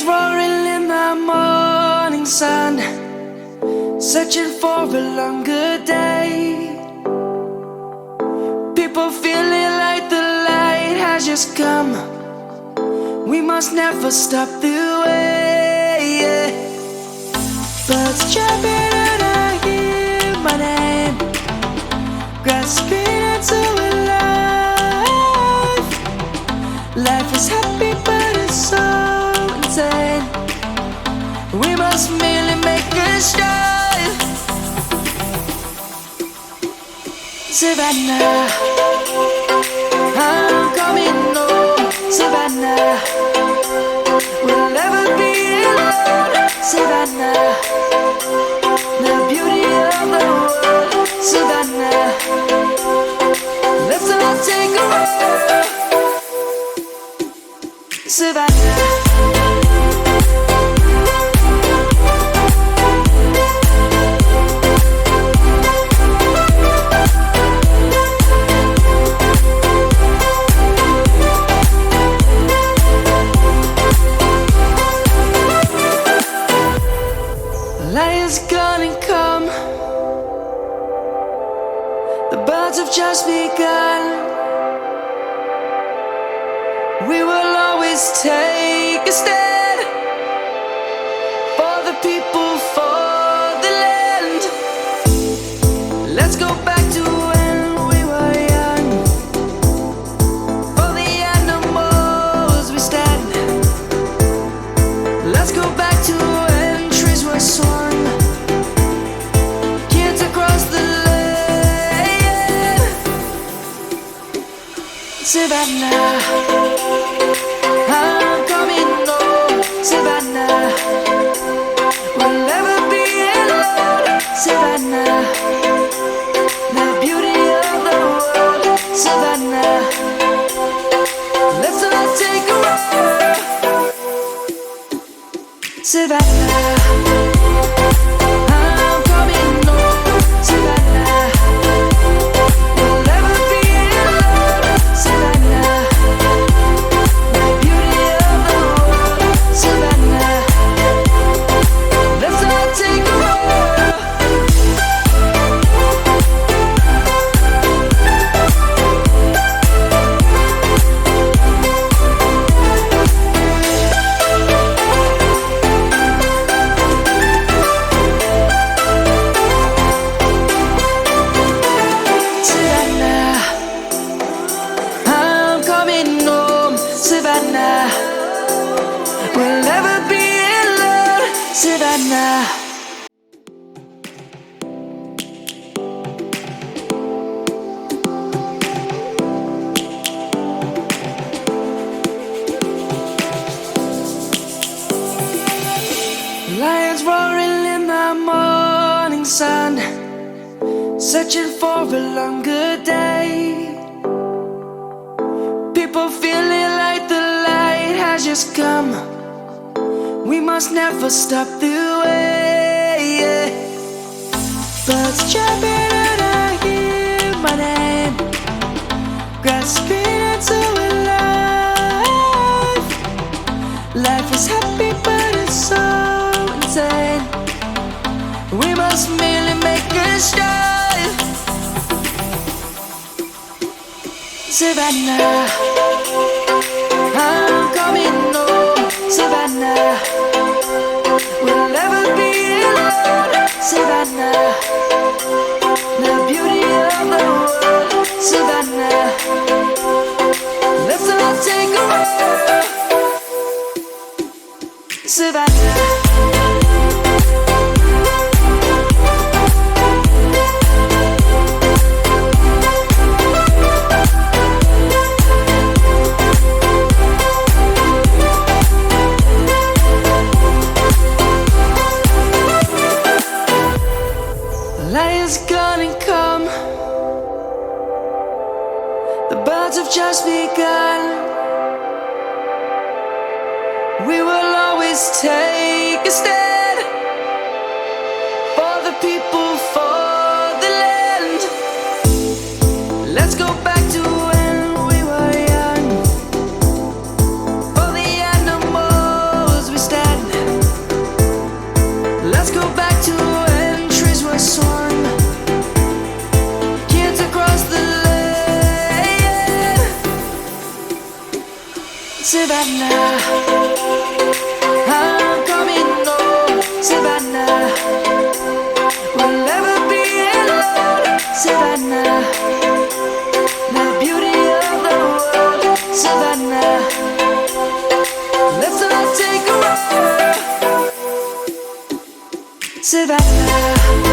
Lions roaring in the morning sun, searching for a longer day. People feeling like the light has just come. We must never stop the way. Birds jumping and I hear my name, grasping into a life. Life is happy but it's so insane. We must merely make a start. Savannah, I'm coming home. Savannah, we'll never be alone. Savannah, the beauty of the world. Savannah, let's all take a walk. Savannah. Lion's gonna come. The birds have just begun. We will always take a stand for the people, for the land. Let's go back to when we were young. For the animals we stand. Let's go back to when trees were swung. Kids across the land. Savannah, I'm coming home. Savannah, we'll never be alone. Savannah, the beauty of the world. Savannah, let's all take a walk. Savannah, I'm coming home. Savannah, we'll never be alone. Savannah, the beauty of the world. Savannah, let's all take a walk. Savannah, I'm coming home. Savannah, we'll never be alone. Savannah. Lions roaring in the morning sun, searching for a longer day. People feeling like the light has just come. We must never stop the way. Birds jumping and I hear my name, grasping into a life. Life is happy but it's so insane. We must merely make a start. Savannah, I'm coming home. Savannah, we'll never be alone. Savannah, the beauty of the world. Savannah, let's all take a walk. Savannah. Lion's gonna come. The birds have just begun. We will always take a stand for the people, for the land. Let's go back to when we were young. For the animals we stand. Savannah, I'm coming home, Savannah. We'll never be alone, Savannah. The beauty of the world, Savannah. Let's all take a walk, Savannah.